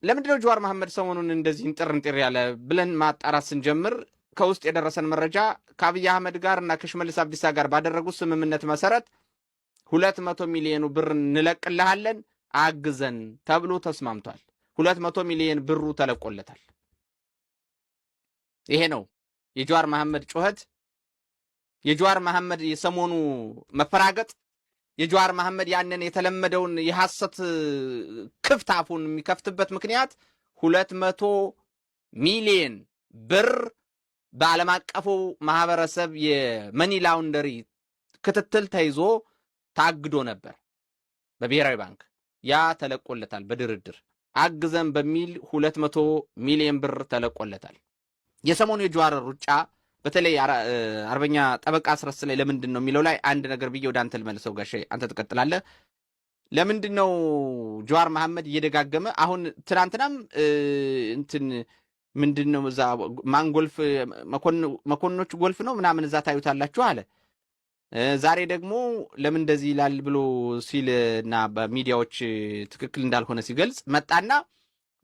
ለምንድነው ጀዋር መሐመድ ሰሞኑን እንደዚህ እንጥር ያለ ብለን ማጣራት ስንጀምር ከውስጥ የደረሰን መረጃ ከአብይ አህመድ ጋር እና ከሽመልስ አብዲሳ ጋር ባደረጉት ስምምነት መሰረት 200 ሚሊዮን ብር እንለቅልሃለን አግዘን ተብሎ ተስማምቷል። 200 ሚሊዮን ብሩ ተለቆለታል። ይሄ ነው የጀዋር መሐመድ ጩኸት፣ የጀዋር መሐመድ የሰሞኑ መፈራገጥ፣ የጀዋር መሐመድ ያንን የተለመደውን የሐሰት ክፍት አፉን የሚከፍትበት ምክንያት 200 ሚሊዮን ብር በዓለም አቀፉ ማህበረሰብ የመኒ ላውንደሪ ክትትል ተይዞ ታግዶ ነበር በብሔራዊ ባንክ። ያ ተለቆለታል። በድርድር አግዘን በሚል 200 ሚሊዮን ብር ተለቆለታል። የሰሞኑ የጀዋር ሩጫ በተለይ አርበኛ ጠበቃ አስረስ ላይ ለምንድን ነው የሚለው ላይ አንድ ነገር ብዬ ወደ አንተ ልመልሰው። ጋሼ አንተ ትቀጥላለህ። ለምንድን ነው ጀዋር መሐመድ እየደጋገመ አሁን ትናንትናም እንትን ምንድን ነው እዛ ማን ጎልፍ መኮንኖች ጎልፍ ነው ምናምን እዛ ታዩታላችሁ አለ። ዛሬ ደግሞ ለምን እንደዚህ ይላል ብሎ ሲልና በሚዲያዎች ትክክል እንዳልሆነ ሲገልጽ መጣና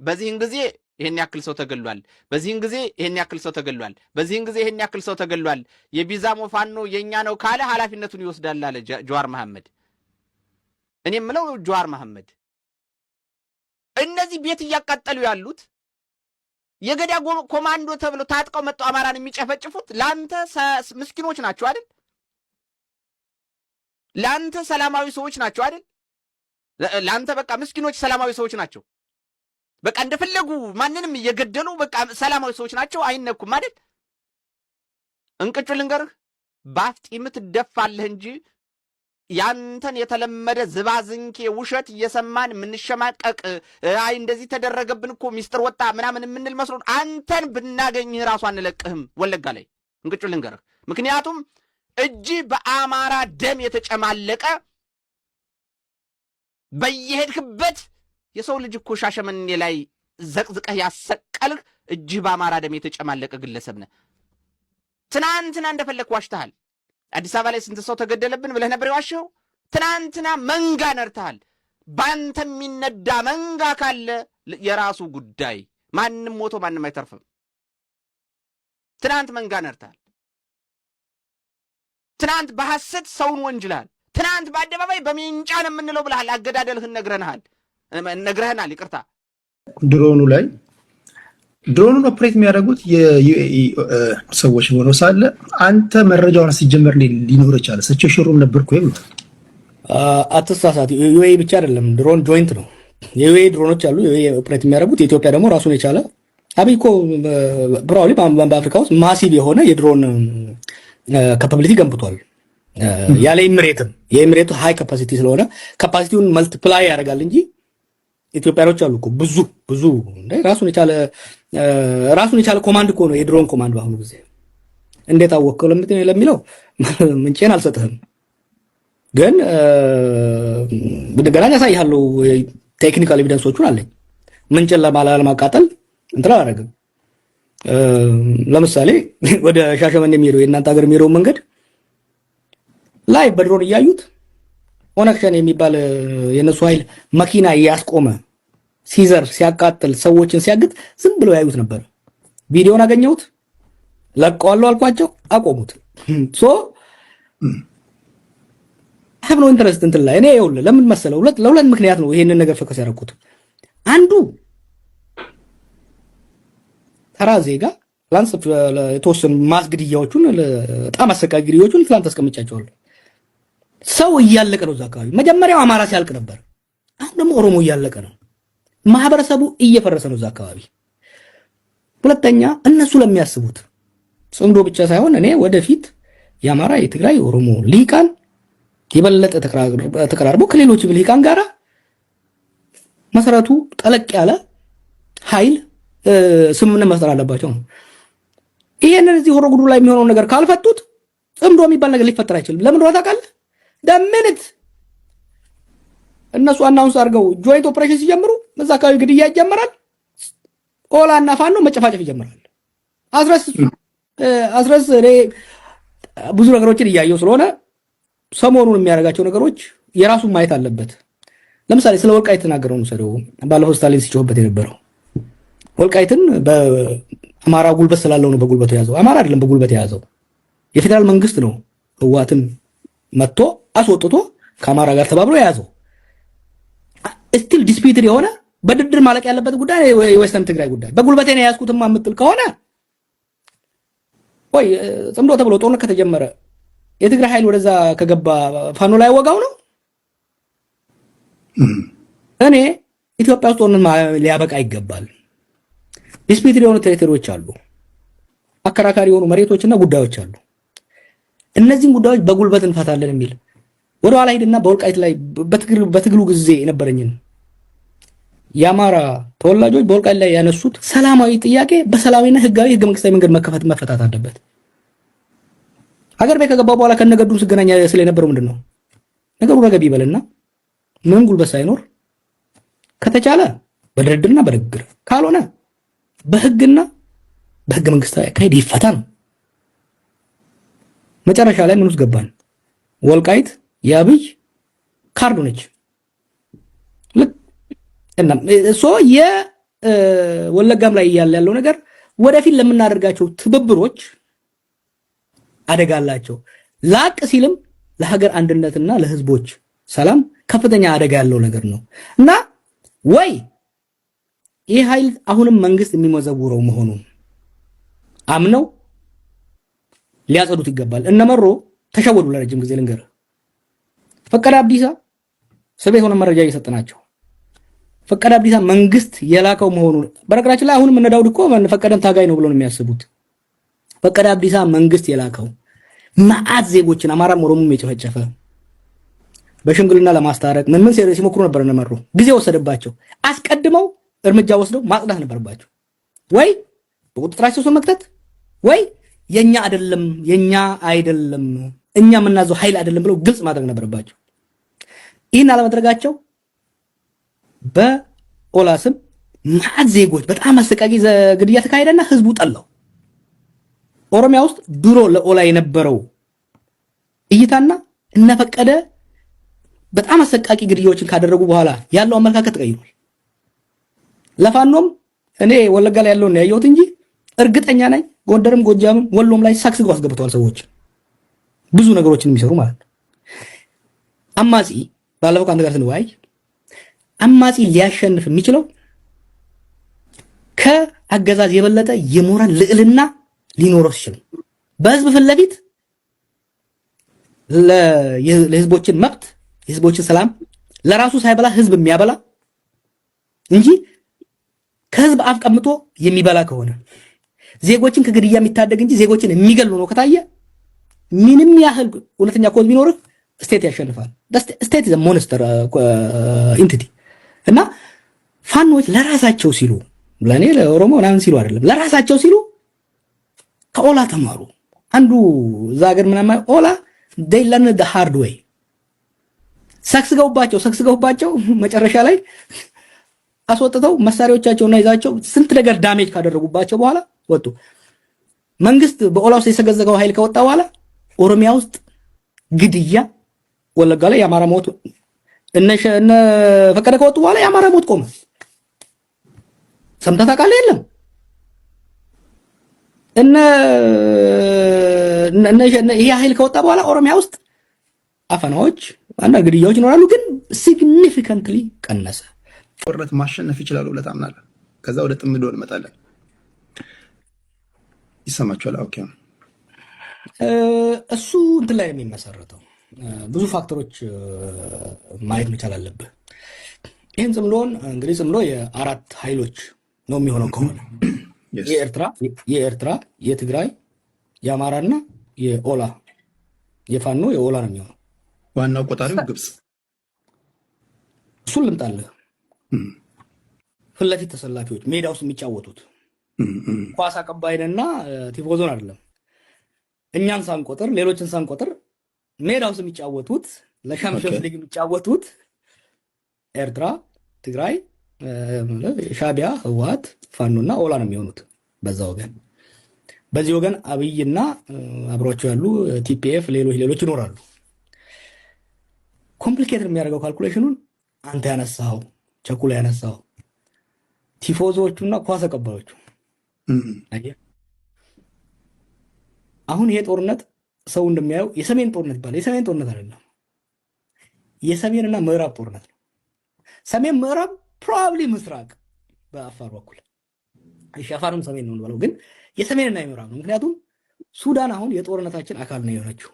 በዚህን ጊዜ ይሄን ያክል ሰው ተገሏል፣ በዚህን ጊዜ ይሄን ያክል ሰው ተገሏል፣ በዚህን ጊዜ ይሄን ያክል ሰው ተገሏል፣ የቢዛሞ ፋኖ የኛ ነው ካለ ኃላፊነቱን ይወስዳል አለ ጀዋር መሐመድ። እኔ የምለው ጀዋር መሐመድ እነዚህ ቤት እያቃጠሉ ያሉት የገዳ ኮማንዶ ተብሎ ታጥቀው መጥተው አማራን የሚጨፈጭፉት ላንተ ምስኪኖች ናቸው አይደል? ላንተ ሰላማዊ ሰዎች ናቸው አይደል? ላንተ በቃ ምስኪኖች ሰላማዊ ሰዎች ናቸው። በቃ እንደፈለጉ ማንንም እየገደሉ በቃ ሰላማዊ ሰዎች ናቸው፣ አይነኩም አይደል? እንቅጩ ልንገርህ፣ ባፍጢም ትደፋለህ እንጂ ያንተን የተለመደ ዝባዝንኬ ውሸት እየሰማን የምንሸማቀቅ አይ እንደዚህ ተደረገብን እኮ ሚስጥር ወጣ ምናምን የምንል መስሎን አንተን ብናገኝህ ራሱ አንለቅህም ወለጋ ላይ። እንቅጩ ልንገርህ፣ ምክንያቱም እጅ በአማራ ደም የተጨማለቀ በየሄድክበት የሰው ልጅ እኮ ሻሸመኔ ላይ ዘቅዝቀህ ያሰቀልህ እጅህ በአማራ ደም የተጨማለቀ ግለሰብ ነህ። ትናንትና እንደፈለክ ዋሽተሃል። አዲስ አበባ ላይ ስንት ሰው ተገደለብን ብለህ ነበር የዋሸኸው። ትናንትና መንጋ ነርተሃል። ባንተ የሚነዳ መንጋ ካለ የራሱ ጉዳይ፣ ማንም ሞቶ ማንም አይተርፍም። ትናንት መንጋ ነርተሃል። ትናንት በሐሰት ሰውን ወንጅልሃል። ትናንት በአደባባይ በሜንጫ ነው የምንለው ብለሃል። አገዳደልህን ነግረህናል። ይቅርታ ድሮኑን ኦፕሬት የሚያደርጉት የዩኤኢ ሰዎች ሆነው ሳለ አንተ መረጃውን ሲጀመር ሊኖር ይችላል። ሰቸው ሽሩም ነበርኩ ወይ ብሏል። አትሳሳት። ዩኤኢ ብቻ አይደለም ድሮን ጆይንት ነው። የዩኤኢ ድሮኖች አሉ የዩኤኢ ኦፕሬት የሚያደርጉት። የኢትዮጵያ ደግሞ ራሱን የቻለ አብይ እኮ ፕሮባብሊ በአፍሪካ ውስጥ ማሲቭ የሆነ የድሮን ካፓቢሊቲ ገንብቷል። ያለ ኢሚሬትም የኢሚሬቱ ሃይ ካፓሲቲ ስለሆነ ካፓሲቲውን መልቲፕላይ ያደርጋል እንጂ ኢትዮጵያኖች አሉ እኮ ብዙ ራሱን የቻለ ኮማንድ እኮ ነው የድሮን ኮማንድ። በአሁኑ ጊዜ እንዴት አወቀው ለሚለው ምንጭን አልሰጥህም፣ ግን እንደገና ያሳይሃለሁ። ቴክኒካል ኤቪደንሶቹን አለኝ። ምንጭን ለማቃጠል እንትን አላደርግም። ለምሳሌ ወደ ሻሸመኔ የሚሄደው የእናንተ ሀገር የሚሄደው መንገድ ላይ በድሮን እያዩት ኦነግ ሸኔ የሚባል የነሱ ኃይል መኪና እያስቆመ ሲዘር ሲያቃጥል ሰዎችን ሲያግት ዝም ብለው ያዩት ነበር። ቪዲዮን አገኘሁት፣ ለቀዋለሁ አልኳቸው፣ አቆሙት። ሶ ሀብ ነው ኢንተረስት እንትን ላይ እኔ ይኸውልህ ለምን መሰለው ለሁለት ምክንያት ነው ይሄንን ነገር ፎከስ ያደረኩት። አንዱ ተራ ዜጋ ላንስ የተወሰኑ ማስግድያዎቹን በጣም አሰቃቂ ግድያዎቹን ትላንት አስቀምጫቸዋለሁ። ሰው እያለቀ ነው እዛ አካባቢ። መጀመሪያው አማራ ሲያልቅ ነበር፣ አሁን ደግሞ ኦሮሞ እያለቀ ነው። ማህበረሰቡ እየፈረሰ ነው እዛ አካባቢ። ሁለተኛ እነሱ ለሚያስቡት ጽምዶ ብቻ ሳይሆን እኔ ወደፊት የአማራ የትግራይ ኦሮሞ ሊቃን የበለጠ ተቀራርቦ ከሌሎች ሊቃን ጋራ መሰረቱ ጠለቅ ያለ ኃይል ስምምነት መስጠት አለባቸው ነው። ይሄንን እዚህ ሆሮ ጉዱ ላይ የሚሆነው ነገር ካልፈቱት ጽምዶ የሚባል ነገር ሊፈጠር አይችልም። ለምን ነው ታውቃለህ? ደምንት እነሱ አናውንስ አድርገው ጆይንት ኦፕሬሽን ሲጀምሩ እዛ አካባቢ ግድያ ይጀምራል። ኦላና ፋኖ መጨፋጨፍ ይጀምራል። አስረስ እኔ ብዙ ነገሮችን እያየው ስለሆነ ሰሞኑን የሚያደርጋቸው ነገሮች የራሱን ማየት አለበት። ለምሳሌ ስለ ወልቃይት የተናገረው ነው ሰደው ባለፈው ስታሊን ሲጮህበት የነበረው ወልቃይትን በአማራ ጉልበት ስላለው ነው በጉልበቱ የያዘው። አማራ አይደለም በጉልበት የያዘው የፌዴራል መንግስት ነው። ህወሓትን መጥቶ አስወጥቶ ከአማራ ጋር ተባብሮ የያዘው ስቲል ዲስፒትድ የሆነ በድርድር ማለቅ ያለበት ጉዳይ የዌስተርን ትግራይ ጉዳይ በጉልበቴ ነው የያዝኩትማ የምትል ከሆነ ወይ ጽምዶ ተብሎ ጦርነት ከተጀመረ የትግራይ ኃይል ወደዛ ከገባ ፋኖ ላይ ወጋው ነው። እኔ ኢትዮጵያ ውስጥ ጦርነት ሊያበቃ ይገባል። ዲስፒትድ የሆኑ ቴሪቶሪዎች አሉ፣ አከራካሪ የሆኑ መሬቶችና ጉዳዮች አሉ። እነዚህን ጉዳዮች በጉልበት እንፈታለን የሚል ወደ ኋላ ሄድና በወልቃይት ላይ በትግሉ ጊዜ የነበረኝን የአማራ ተወላጆች በወልቃይት ላይ ያነሱት ሰላማዊ ጥያቄ በሰላማዊና ህጋዊ ህገ መንግስታዊ መንገድ መፈታት አለበት። ሀገር ቤት ከገባ በኋላ ከነገዱም ስገናኛ ስለነበረው ምንድነው ነገሩ ረገብ ይበልና ምንም ጉልበት ሳይኖር ከተቻለ በድርድርና በንግግር ካልሆነ በህግና በህገ መንግስታዊ አካሄድ ይፈታ ነው። መጨረሻ ላይ ምን ውስጥ ገባን? ወልቃይት የአብይ ካርዱ ነች። እና የወለጋም ላይ ያለው ነገር ወደፊት ለምናደርጋቸው ትብብሮች አደጋ አላቸው። ላቅ ሲልም ለሀገር አንድነትና ለህዝቦች ሰላም ከፍተኛ አደጋ ያለው ነገር ነው እና ወይ ይህ ኃይል አሁንም መንግስት የሚመዘውረው መሆኑን አምነው ሊያጸዱት ይገባል። እነመሮ ተሸወዱ። ለረጅም ጊዜ ልንገር፣ ፈቀደ አብዲሳ እስር ቤት ሆነ መረጃ እየሰጠናቸው ፈቀደ አብዲሳ መንግስት የላከው መሆኑን በነገራችን ላይ አሁንም እነ ዳውድ እኮ ፈቀደም ታጋይ ነው ብሎ ነው የሚያስቡት። ፈቀደ አብዲሳ መንግስት የላከው መዓት ዜጎችን አማራም ኦሮሞም የጨፈጨፈ በሽምግልና ለማስታረቅ ምን ሲሞክሩ ነበር። እነመሮ ጊዜ ወሰደባቸው። አስቀድመው እርምጃ ወስደው ማጽዳት ነበረባቸው። ወይ በቁጥጥራቸው ሰው መክተት ወይ የኛ አይደለም እኛ የምናዘው ኃይል አይደለም ብለው ግልጽ ማድረግ ነበረባቸው። ይህን አለማድረጋቸው በኦላ ስም መዓት ዜጎች በጣም አሰቃቂ ግድያ ተካሄደና ህዝቡ ጠላው። ኦሮሚያ ውስጥ ድሮ ለኦላ የነበረው እይታና እነፈቀደ በጣም አሰቃቂ ግድያዎችን ካደረጉ በኋላ ያለው አመለካከት ተቀይሯል። ለፋኖም እኔ ወለጋ ላይ ያለውን ያየሁት እንጂ እርግጠኛ ነኝ ጎንደርም ጎጃምም ወሎም ላይ ሳክስገው አስገብተዋል ሰዎች ብዙ ነገሮችን የሚሰሩ ማለት ነው። አማጺ ባለፈው ከአንተ ጋር ስንወያይ አማጺ ሊያሸንፍ የሚችለው ከአገዛዝ የበለጠ የሞራል ልዕልና ሊኖረው ሲችል በህዝብ ፊት ለፊት ለህዝቦችን መብት የህዝቦችን ሰላም ለራሱ ሳይበላ ህዝብ የሚያበላ እንጂ ከህዝብ አፍ ቀምጦ የሚበላ ከሆነ ዜጎችን ከግድያ የሚታደግ እንጂ ዜጎችን የሚገል ነው ከታየ ምንም ያህል ሁለተኛ ኮዝ ቢኖር ስቴት ያሸንፋል። ስቴት ኢዝ ሞንስተር ኢንቲቲ እና ፋኖች ለራሳቸው ሲሉ ለኔ ለኦሮሞ ምናምን ሲሉ አይደለም ለራሳቸው ሲሉ ከኦላ ተማሩ። አንዱ እዛ ሀገር ምናምን ኦላ they learn the hard way ሰክስገውባቸው መጨረሻ ላይ አስወጥተው መሳሪያዎቻቸውና ይዛቸው ስንት ነገር ዳሜጅ ካደረጉባቸው በኋላ ወጡ። መንግስት በኦላ ውስጥ የሰገዘገው ኃይል ከወጣ በኋላ ኦሮሚያ ውስጥ ግድያ፣ ወለጋ ላይ የአማራ ሞት እነ ፈቀደ ከወጡ በኋላ የአማራ ሞት ቆመ። ሰምተህ ታውቃለህ? የለም ይሄ ኃይል ከወጣ በኋላ ኦሮሚያ ውስጥ አፈናዎች፣ አንዳንድ ግድያዎች ይኖራሉ፣ ግን ሲግኒፊካንትሊ ቀነሰ። ጦርነት ማሸነፍ ይችላሉ ብለህ ታምናለህ? ከዛ ወደ ጥምዶ እንመጣለን። ይሰማችኋል? ኦኬ። እሱ እንትን ላይ የሚመሰረተው ብዙ ፋክተሮች ማየት መቻል አለብህ። ይህን ጽምዶን እንግዲህ ጽምዶ የአራት ኃይሎች ነው የሚሆነው ከሆነ የኤርትራ፣ የትግራይ፣ የአማራና የኦላ የፋኖ የኦላ ነው የሚሆነው። ዋናው ቆጣሪው ግብጽ። እሱን ልምጣልህ። ፊት ለፊት ተሰላፊዎች ሜዳ ውስጥ የሚጫወቱት ኳስ አቀባይንና ቲፎዞን አይደለም። እኛን ሳንቆጥር ሌሎችን ሳንቆጥር ሜዳ ውስጥ የሚጫወቱት ለሻምፒዮንስ ሊግ የሚጫወቱት ኤርትራ፣ ትግራይ፣ ሻቢያ፣ ህወሓት፣ ፋኖና ኦላ ነው የሚሆኑት በዛ ወገን። በዚህ ወገን አብይና አብሯቸው ያሉ ቲፒኤፍ፣ ሌሎች ይኖራሉ። ኮምፕሊኬትድ የሚያደርገው ካልኩሌሽኑን አንተ ያነሳው ቸኩላ ያነሳው ቲፎዞቹና ኳስ አቀባዮቹ። አሁን ይሄ ጦርነት ሰው እንደሚያየው የሰሜን ጦርነት ይባላል። የሰሜን ጦርነት አይደለም፣ የሰሜንና ምዕራብ ጦርነት ነው። ሰሜን ምዕራብ ፕሮባብሊ ምስራቅ በአፋር በኩል እሺ፣ አፋርም ሰሜን ነው ብለው፣ ግን የሰሜንና የምዕራብ ነው። ምክንያቱም ሱዳን አሁን የጦርነታችን አካል ነው የሆነችው።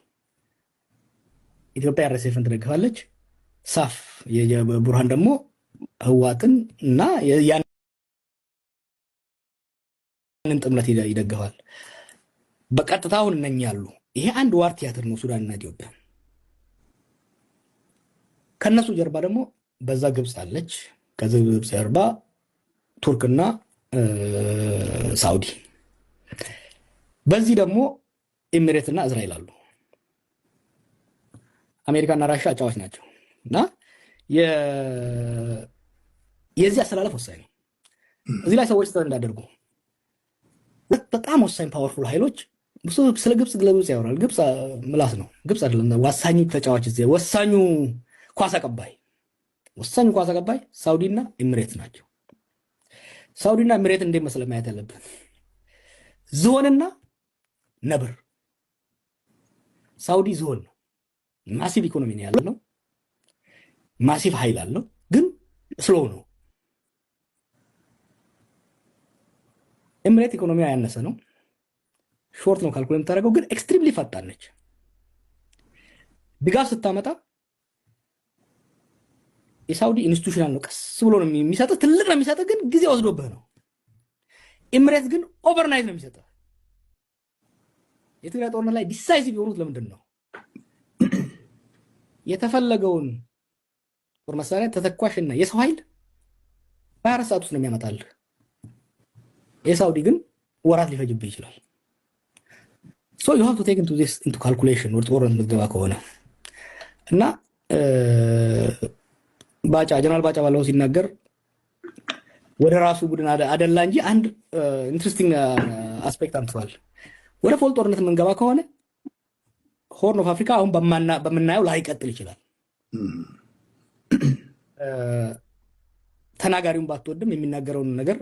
ኢትዮጵያ RSFን ትደግፋለች። ሳፍ የቡርሃን ደግሞ ህዋትን እና ያንን ጥምረት ይደግፋል በቀጥታ። አሁን እነኛ ያሉ ይሄ አንድ ዋር ቲያትር ነው ሱዳንና ኢትዮጵያ። ከነሱ ጀርባ ደግሞ በዛ ግብፅ አለች። ከዚህ ግብፅ ጀርባ ቱርክና ሳውዲ፣ በዚህ ደግሞ ኤሚሬትና እስራኤል አሉ። አሜሪካና ራሻ አጫዋች ናቸው እና የዚህ አሰላለፍ ወሳኝ ነው። እዚህ ላይ ሰዎች እንዳደርጉ በጣም ወሳኝ ፓወርፉል ኃይሎች ስለ ግብፅ ለግብፅ ያወራል። ግብፅ ምላስ ነው። ግብፅ አይደለም ወሳኙ ተጫዋች እዚህ ወሳኙ ኳስ አቀባይ ሳውዲና ኤሚሬት ናቸው። ሳውዲና ኤሚሬት እንዴት መሰለህ ማየት ያለብን፣ ዝሆንና ነብር። ሳውዲ ዝሆን ነው። ማሲቭ ኢኮኖሚ ነው ያለው፣ ማሲቭ ኃይል አለው፣ ግን ስሎው ነው። ኤሚሬት ኢኮኖሚዋ ያነሰ ነው፣ ሾርት ነው ካልኩሌት የምታደርገው፣ ግን ኤክስትሪምሊ ፈጣን ነች። ድጋፍ ስታመጣ የሳውዲ ኢንስቲቱሽናል ነው፣ ቀስ ብሎ ነው የሚሰጥህ፣ ትልቅ ነው የሚሰጥህ፣ ግን ጊዜ ወስዶብህ ነው። ኤሚሬት ግን ኦቨርናይት ነው የሚሰጥህ። የትግራይ ጦርነት ላይ ዲሳይሲቭ የሆኑት ለምንድን ነው? የተፈለገውን ጦር መሳሪያ ተተኳሽና የሰው ኃይል በ24 ሰዓት ውስጥ ነው የሚያመጣልህ። የሳውዲ ግን ወራት ሊፈጅብህ ይችላል። ሶ ዩ ሃቭ ቱ ቴክ ኢንቱ ካልኩሌሽን ወደ ጦርነት ምትገባ ከሆነ እና ጀነራል ባጫ ባለው ሲናገር ወደ ራሱ ቡድን አደላ እንጂ አንድ ኢንትረስቲንግ አስፔክት አንስቷል። ወደ ፎል ጦርነት የምንገባ ከሆነ ሆርን ኦፍ አፍሪካ አሁን በምናየው ላይቀጥል ይችላል። ተናጋሪውን ባትወድም የሚናገረውን ነገር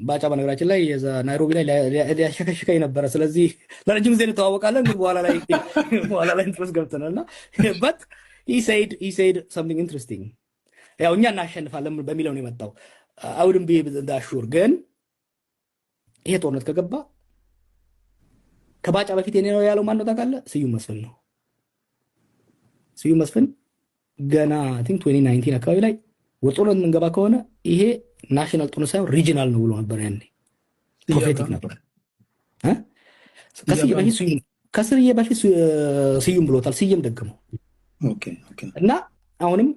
ባጫ በነገራችን ላይ ናይሮቢ ላይ ሊያሸከሽከኝ ነበረ። ስለዚህ ለረጅም ጊዜ እንተዋወቃለን፣ ግን በኋላ ላይ ኢንትረስት ገብተናልና በት he said something interesting። ያው እኛ እናሸንፋለን በሚለው ነው የመጣው። አውድም ቢዳሹር ግን ይሄ ጦርነት ከገባ ከባጫ በፊት የኔ ነው ያለው ማን ነው ታውቃለህ? ስዩም መስፍን ነው። ስዩም መስፍን ገና አይ ቲንክ 2019 አካባቢ ላይ ወደ ጦርነት የምንገባ ከሆነ ይሄ ናሽናል ጦርነት ሳይሆን ሪጂናል ነው ብሎ ነበር። ያኔ ፕሮፌቲክ ነበር። ከስዬ በፊት ስዩም ብሎታል። ስዬም ደግመው እና አሁንም